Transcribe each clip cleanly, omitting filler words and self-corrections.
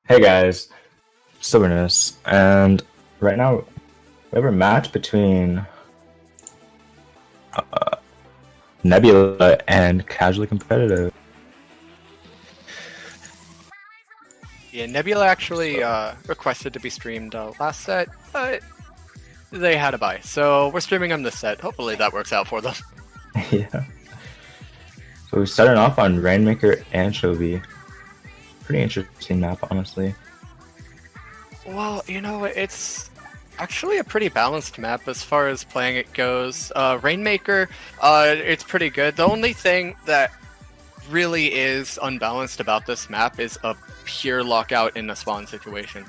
Hey guys, Silverness, and right now we have a match between Nebula and Casually Competitive. Yeah, Nebula actually requested to be streamed last set, but they had a buy, so we're streaming them this set. Hopefully that works out for them. Yeah. So we're starting off on Rainmaker Anchovy. Pretty interesting map, honestly. Well, you know, it's actually a pretty balanced map as far as playing it goes. Rainmaker, it's pretty good. The only thing that really is unbalanced about this map is a pure lockout in a spawn situation.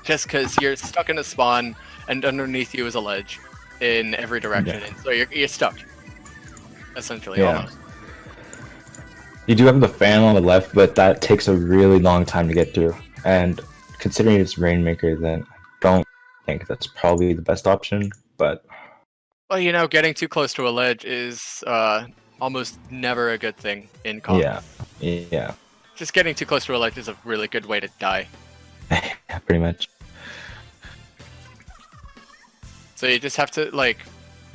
Just because you're stuck in a spawn and underneath you is a ledge in every direction, Yeah. and so you're stuck. Essentially, Yeah. almost. You do have the fan on the left, but that takes a really long time to get through. And considering it's Rainmaker, then I don't think that's probably the best option, but Well, you know, getting too close to a ledge is almost never a good thing in comp. yeah, Just getting too close to a ledge is a really good way to die. pretty much. So you just have to, like,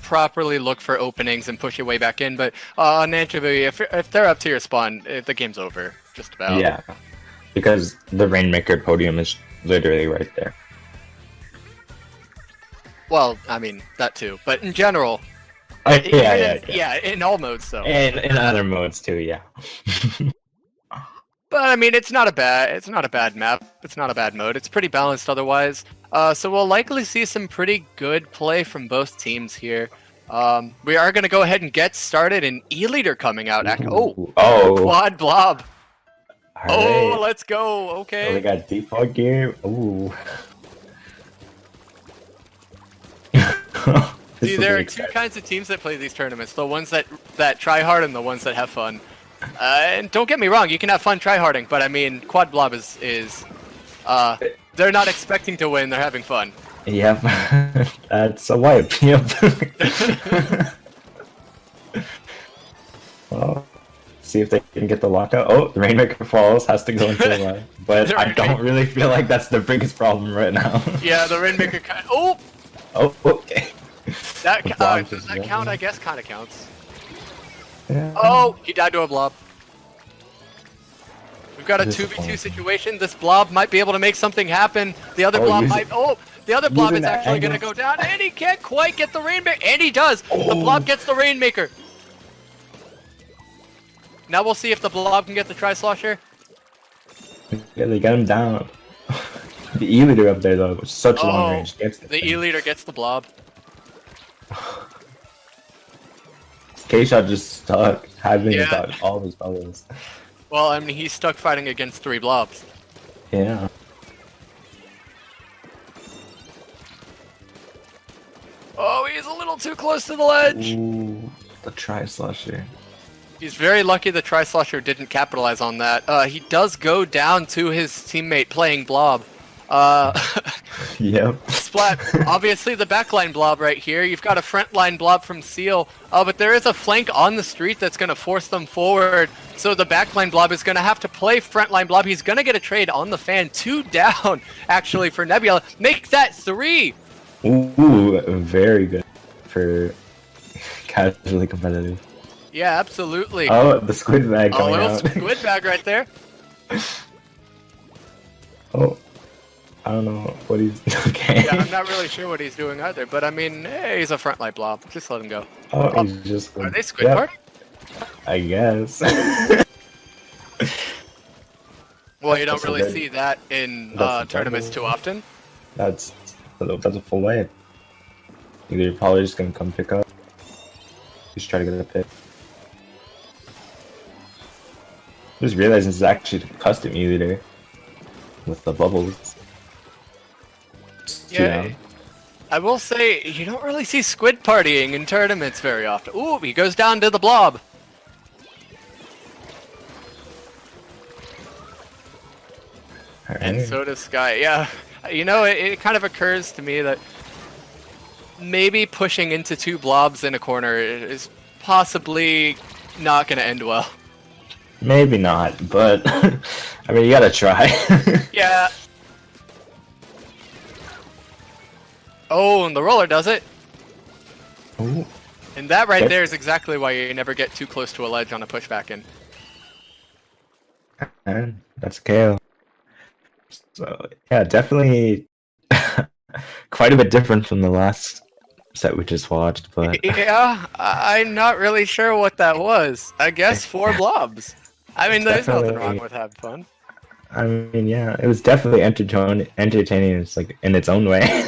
properly look for openings and push your way back in. But on Anchovy, if they're up to your spawn, the game's over. Just about. Yeah, because the Rainmaker podium is literally right there. Well, I mean, that too. But in general, Yeah. in all modes, though. And in other modes too, yeah. But I mean, it's not a bad map. It's not a bad mode. It's pretty balanced otherwise. So we'll likely see some pretty good play from both teams here. We are going to go ahead and get started. An E-leader coming out. Oh, Quad blob. all right. Let's go. Okay. Oh, they got default gear. Ooh. See, there are two kinds of teams that play these tournaments. The ones that try hard and the ones that have fun. And don't get me wrong, you can have fun tryharding, but I mean, Quad Blob is they're not expecting to win, they're having fun. Yep, that's a wipe. Yep. Oh, see if they can get the lockout. Oh, the Rainmaker falls, has to go into the line. But I don't really feel like that's the biggest problem right now. Yeah, the Rainmaker kind. Oh, okay. does that count? I guess kind of counts. Yeah. Oh, he died to a blob. We've got a 2v2 situation. This blob might be able to make something happen. The other blob might. Oh, the other blob is actually going to go down, and he can't quite get the Rainmaker. And he does. The blob gets the Rainmaker. Now we'll see if the blob can get the Tri-Slosher. Yeah, they got him down. The E-leader up there though, was such long range. The E-leader gets the blob. K-Shot just stuck, having Yeah. about all his bubbles. Well, I mean, he's stuck fighting against 3 blobs. Yeah. Oh, he's a little too close to the ledge. Ooh, the Tri-Slosher. He's very lucky the Tri-Slosher didn't capitalize on that. He does go down to his teammate playing blob. Yep. Splat, obviously the backline blob right here. You've got a frontline blob from Seal, but there is a flank on the street that's going to force them forward. So the backline blob is going to have to play frontline blob. He's going to get a trade on the fan. 2 down, actually, for Nebula. Make that 3! Ooh, very good for Casually Competitive. Yeah, absolutely. Oh, the squid bag Oh, coming little out. squid bag right there. Oh, I don't know what he's... Okay. Yeah, I'm not really sure what he's doing either, but I mean, hey, he's a frontline blob. Just let him go. Oh, he's just... Are they squid Yep, party? I guess. Well, you don't That's a really very- see that in that's a tournaments double. too often. That's a full way. Either you're probably just gonna come pick up. Just try to get a pick. Just realizing this is actually a custom E-leader with the bubbles. Yeah, I will say, you don't really see squid partying in tournaments very often. Ooh, he goes down to the blob. And so does Sky. Yeah, you know, it kind of occurs to me that maybe pushing into 2 blobs in a corner is possibly not going to end well. Maybe not, but I mean, you gotta try. Yeah. Oh, and the roller does it. Ooh, And that right okay. there is exactly why you never get too close to a ledge on a pushback in. And that's KO. So yeah, definitely quite a bit different from the last set we just watched, but Yeah, I'm not really sure what that was. I guess 4 blobs. I mean, there's nothing wrong definitely. with having fun. I mean, yeah, it was definitely entertaining. It's like in its own way.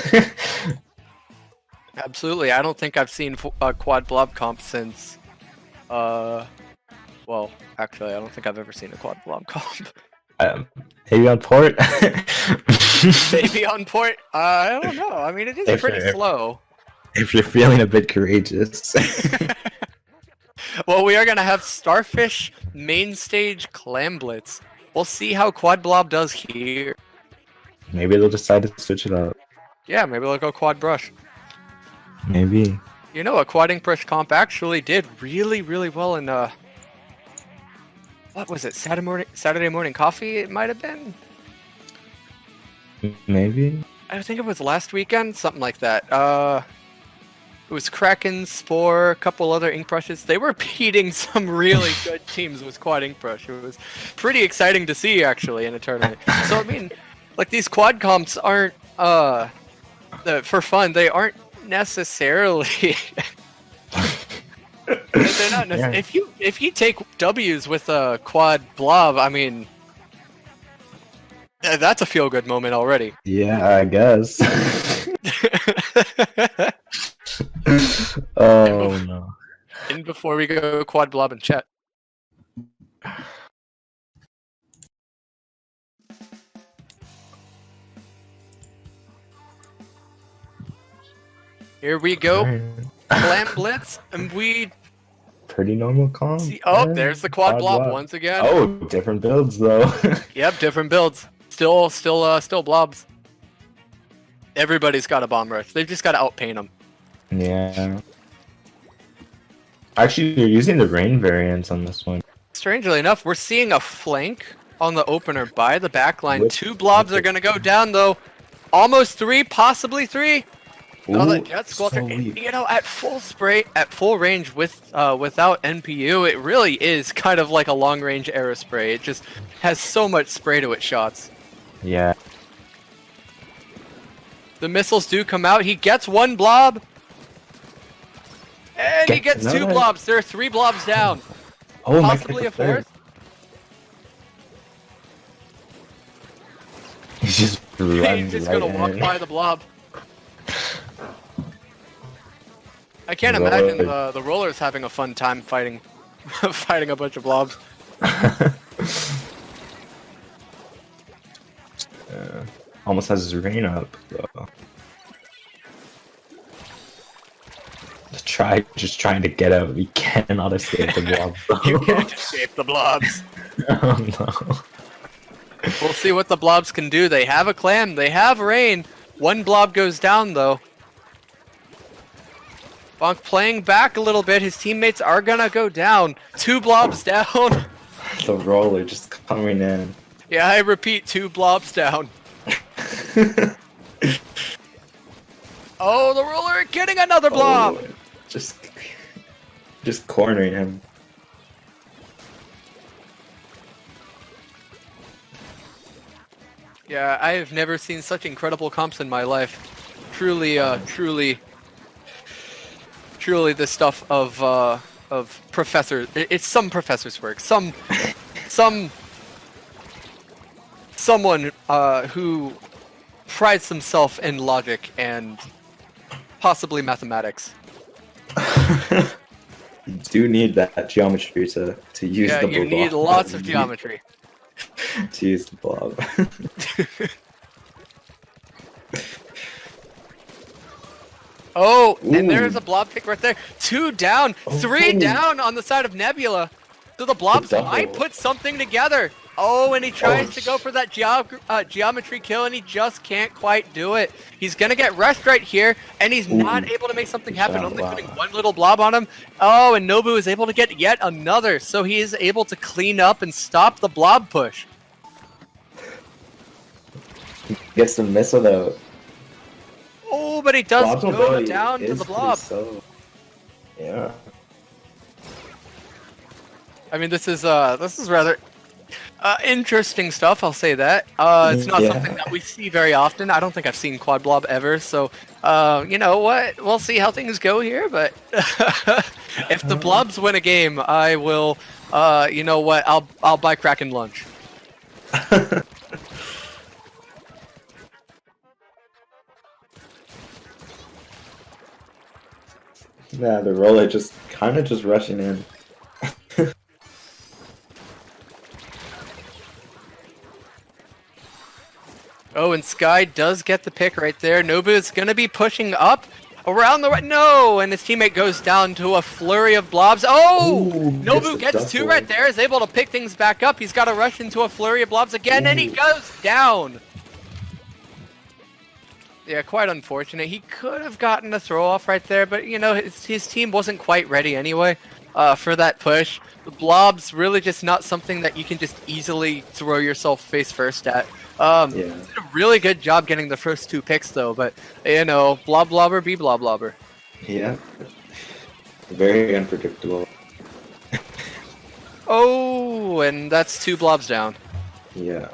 Absolutely. I don't think I've seen a quad blob comp since, well, actually, I don't think I've ever seen a quad blob comp. Maybe on port. Maybe on port. I don't know. I mean, it is if pretty you're, slow. if you're feeling a bit courageous. Well, we are gonna have Starfish main stage Clam Blitz. We'll see how quad blob does here. Maybe they'll decide to switch it up. Yeah, maybe they'll go quad brush. Maybe. You know, a quad ink brush comp actually did really, really well in what was it? Saturday morning coffee. It might have been. Maybe. I think it was last weekend, something like that. It was Kraken, Spore, a couple other ink brushes. They were beating some really good teams with quad ink brush. It was pretty exciting to see actually in a tournament. So I mean, like these quad comps aren't for fun. They aren't necessarily. They're not necessarily. Yeah. If you take W's with a quad blob, I mean, that's a feel good moment already. Yeah, I guess. Oh no. And before we go quad blob and chat. Here we go. Clam Blitz, and we Pretty normal comp. see. Oh, Yeah. there's the quad blob once again. Oh, different builds though. Yep, different builds. Still blobs. Everybody's got a bomb rush. They've just got to outpaint them. Yeah. Actually, you're using the rain variants on this one. Strangely enough, we're seeing a flank on the opener by the backline. With- 2 blobs with are going to go down, though. Almost 3, possibly 3. Oh, Ooh, the Jet Squelcher. so weak. You know, at full range with without NPU, it really is kind of like a long-range arrow spray. It just has so much spray to its shots. Yeah. The missiles do come out. He gets 1 blob. And he gets 2 another. blobs. There are 3 blobs down. Oh my Possibly a God, 4th. He's just running He's just right gonna walk in. by the blob. I can't Roller. imagine the rollers having a fun time fighting fighting a bunch of blobs. Almost has his rain up. Though. Just trying to get out. We cannot escape the blob. You can't escape the blobs. Oh no. We'll see what the blobs can do. They have a clam. They have rain. 1 blob goes down though. Bonk playing back a little bit. His teammates are gonna go down. 2 blobs down. The roller just coming in. Yeah, I repeat, 2 blobs down. Oh, the roller getting another blob. Oh, just cornering him. Yeah, I have never seen such incredible comps in my life. Truly, truly the stuff of professors. It's some professor's work. Someone who prides himself in logic and possibly mathematics. You do need that geometry to use Yeah, the you blob. need lots of geometry. To use the blob. Oh, and Ooh. there's a blob pick right there. 2 down, 3 Oh. down on the side of Nebula. So the blobs double. might put something together. Oh, and he tries to go for that geometry kill, and he just can't quite do it. He's gonna get rushed right here, and he's not able to make something happen, only putting one little blob on him. Oh, and Nobu is able to get yet another, so he is able to clean up and stop the blob push. Gets the missile though. Oh, but he does go down to the blob. Yeah. I mean, this is rather interesting stuff, I'll say that. It's not something that we see very often. I don't think I've seen quad blob ever, so you know what? We'll see how things go here, but if the blobs win a game, I will you know what? I'll buy Kraken lunch. Yeah, the roller just kind of just rushing in. Oh, and Sky does get the pick right there. Nobu is going to be pushing up around the right. No, and his teammate goes down to a flurry of blobs. Oh, Nobu gets two right there, is able to pick things back up. He's got to rush into a flurry of blobs again, and he goes down. Yeah, quite unfortunate. He could have gotten a throw off right there, but you know, his team wasn't quite ready anyway for that push. The blob's really just not something that you can just easily throw yourself face first at. Did a really good job getting the first two picks though, but you know, blob blobber be blob blobber. Yeah. Very unpredictable. Oh, and that's two blobs down. Yeah.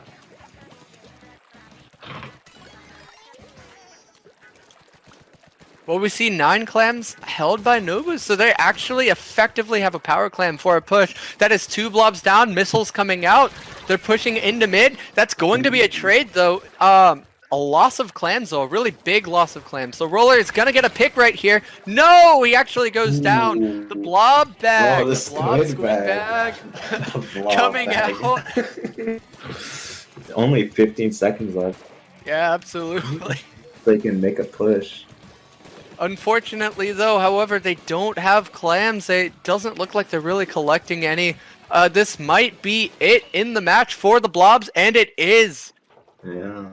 Well, we see 9 clams held by Nobu, so they actually effectively have a power clam for a push. That is 2 blobs down, missiles coming out. They're pushing into mid. That's going to be a trade, though. A loss of clams, though. A really big loss of clams. So Roller is going to get a pick right here. No! He actually goes down. The blob bag. Oh, the blob squid bag. Coming out. Only 15 seconds left. Yeah, absolutely. They can make a push. Unfortunately, though, however, they don't have clams. It doesn't look like they're really collecting any. This might be it in the match for the blobs, and it is. Yeah.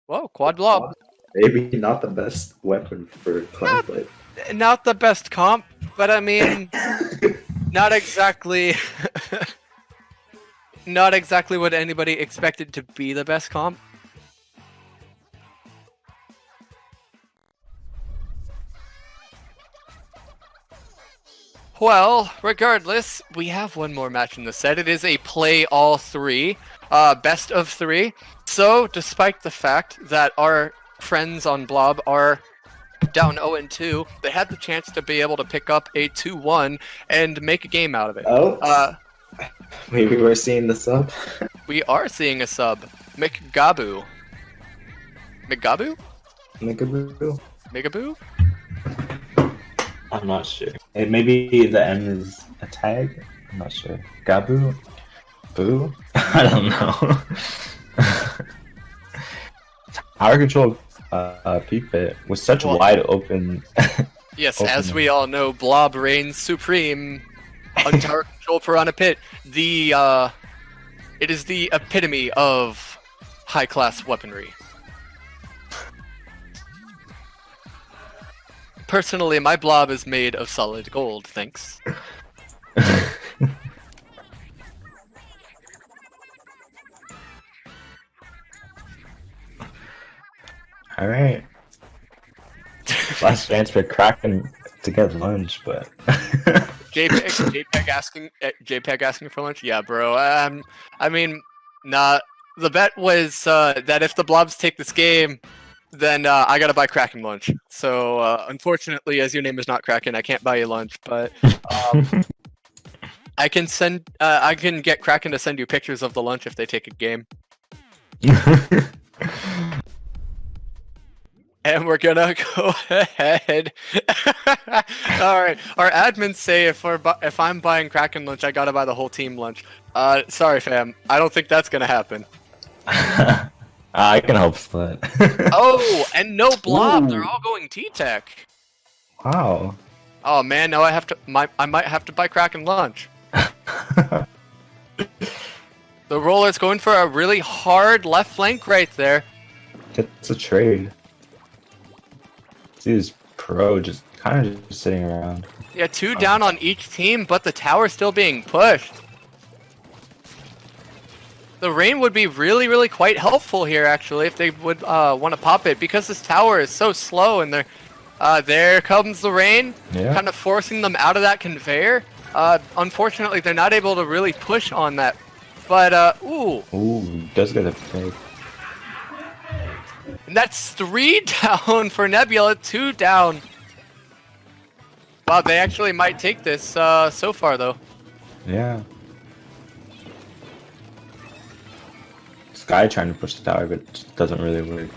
Whoa, quad blob. Maybe not the best weapon for clam play. Not the best comp, but I mean, not exactly. Not exactly what anybody expected to be the best comp. Well, regardless, we have one more match in the set. It is a play all 3, best of 3. So, despite the fact that our friends on Blob are down 0-2, they had the chance to be able to pick up a 2-1 and make a game out of it. Oh, maybe we're seeing the sub. We are seeing a sub. McGabu. McGabu? Megaboo? Megaboo? I'm not sure. Maybe the M is a tag? I'm not sure. Gabu? Boo? I don't know. Tower control peak pit was such wide open. Yes, as we all know, Blob reigns supreme on tower control Piranha Pit. It is the epitome of high-class weaponry. Personally, my blob is made of solid gold, thanks. Alright. Last chance for Kraken to get lunch, but... JPEG asking for lunch? Yeah, bro. I mean, nah. The bet was that if the blobs take this game, then I gotta buy Kraken lunch. So unfortunately, as your name is not Kraken, I can't buy you lunch. But I can get Kraken to send you pictures of the lunch if they take a game. And we're gonna go ahead. All right, our admins say if I'm buying Kraken lunch, I gotta buy the whole team lunch. Sorry, fam. I don't think that's gonna happen. I can help split. Oh, and no blob. Ooh. They're all going T-Tech. Wow. Oh man, now I might have to buy Kraken lunch. The roller's going for a really hard left flank right there. It's a trade. See this pro just kind of just sitting around. Yeah, 2 down on each team, but the tower's still being pushed. The rain would be really, really quite helpful here, actually, if they would want to pop it, because this tower is so slow, and there comes the rain, kind of forcing them out of that conveyor. Unfortunately, they're not able to really push on that. But, ooh. Ooh, does get a pick. And that's 3 down for Nebula, 2 down. Wow, they actually might take this so far, though. Yeah. Sky trying to push the tower, but it doesn't really work.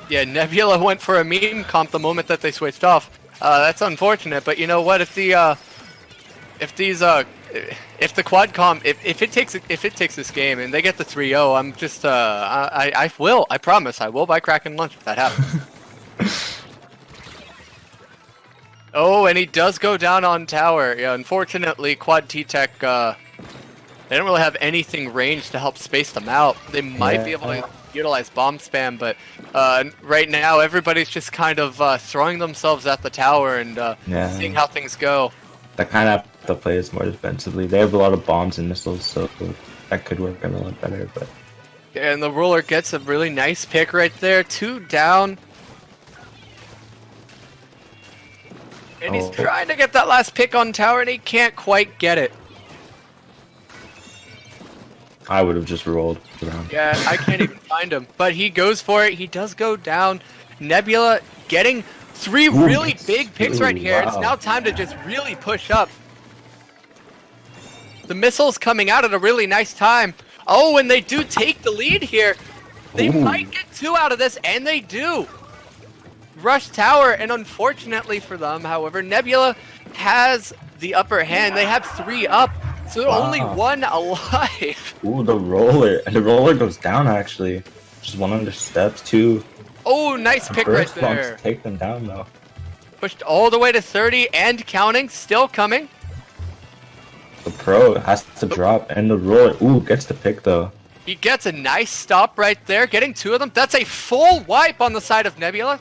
Yeah, Nebula went for a meme comp the moment that they switched off. That's unfortunate, but you know what? If the quad comp, if it takes this game and they get the 3-0, I'm just I promise I will buy Kraken lunch if that happens. Oh, and he does go down on tower. Yeah, unfortunately, Quad T-Tech, they don't really have anything ranged to help space them out. They might be able to utilize bomb spam, but right now everybody's just kind of throwing themselves at the tower and seeing how things go. They kind of have to play this more defensively. They have a lot of bombs and missiles, so that could work out a lot better. But and the ruler gets a really nice pick right there. 2 down. And he's trying to get that last pick on tower, and he can't quite get it. I would have just rolled around. Yeah, I can't even find him. But he goes for it. He does go down. Nebula getting 3 really big picks right here. Wow. It's now time to just really push up. The missiles coming out at a really nice time. Oh, and they do take the lead here. They might get 2 out of this, and they do. Rush tower, and unfortunately for them, however, Nebula has the upper hand. They have 3 up, so only 1 alive. Ooh, the roller. And the roller goes down, actually. Just 1 under steps, 2. Oh, nice pick right there. Take them down, though. Pushed all the way to 30 and counting, still coming. The pro has to drop, and the roller, gets the pick, though. He gets a nice stop right there, getting 2 of them. That's a full wipe on the side of Nebula.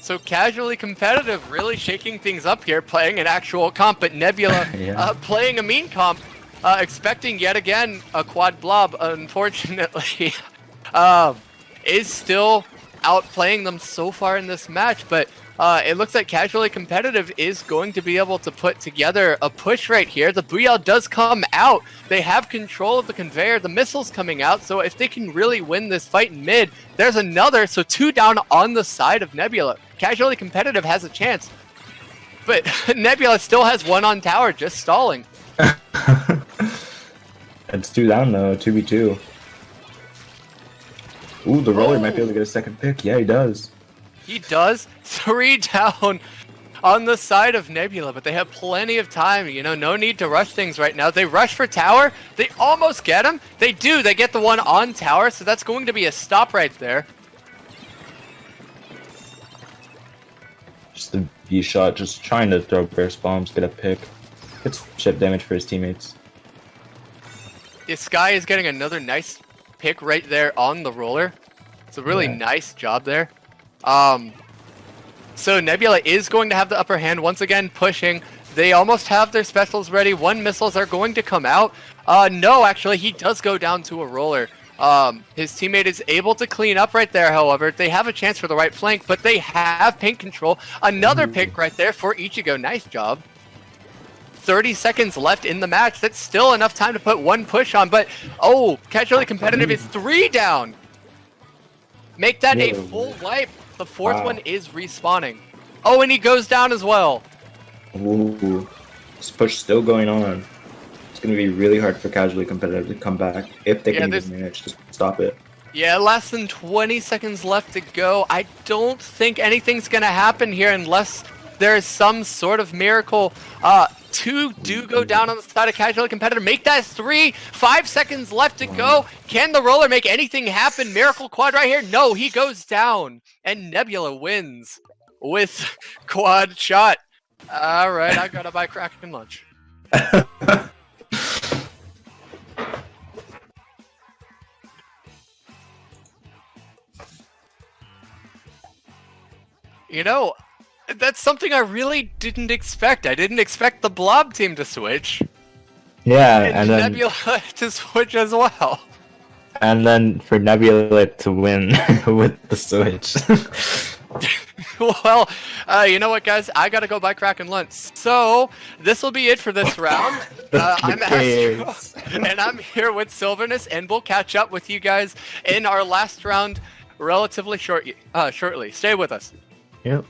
So casually competitive, really shaking things up here, playing an actual comp, but Nebula playing a mean comp, expecting yet again a quad blob, unfortunately, is still outplaying them so far in this match, but it looks like casually competitive is going to be able to put together a push right here. The Booyah does come out. They have control of the conveyor. The missile's coming out, so if they can really win this fight in mid, there's another, so 2 down on the side of Nebula. Casually competitive has a chance, but Nebula still has 1 on tower, just stalling. It's 2 down though, 2v2. Ooh, the roller might be able to get a second pick. Yeah, he does. He does. 3 down on the side of Nebula, but they have plenty of time. You know, no need to rush things right now. They rush for tower. They almost get him. They do. They get the 1 on tower, so that's going to be a stop right there. Just the V shot, just trying to throw burst bombs, get a pick. It's chip damage for his teammates. This Sky is getting another nice pick right there on the roller. It's a really nice job there. So Nebula is going to have the upper hand once again, pushing. They almost have their specials ready. 1 missiles are going to come out. No, actually, he does go down to a roller. His teammate is able to clean up right there, however. They have a chance for the right flank, but they have paint control. Another pick right there for Ichigo. Nice job. 30 seconds left in the match. That's still enough time to put 1 push on, but casually competitive is 3 down. Make that a full wipe. The 4th one is respawning. Oh, and he goes down as well. Ooh, this push still going on. It's going to be really hard for casually competitive to come back if they can even manage to stop it. Yeah, less than 20 seconds left to go. I don't think anything's going to happen here unless there is some sort of miracle. 2 do go down on the side of casually competitive. Make that 3. 5 seconds left to go. Can the roller make anything happen? Miracle quad right here. No, he goes down. And Nebula wins. with quad shot. All right, I gotta buy Kraken lunch. You know, that's something I really didn't expect. I didn't expect the Blob team to switch. Yeah, And and then Nebula to switch as well. for Nebula to win with the switch. Well, you know what, guys? I gotta go buy Kraken lunch. So this will be it for this round. I'm Astro, and I'm here with Sylvanus, and we'll catch up with you guys in our last round, relatively shortly. Stay with us. Yep.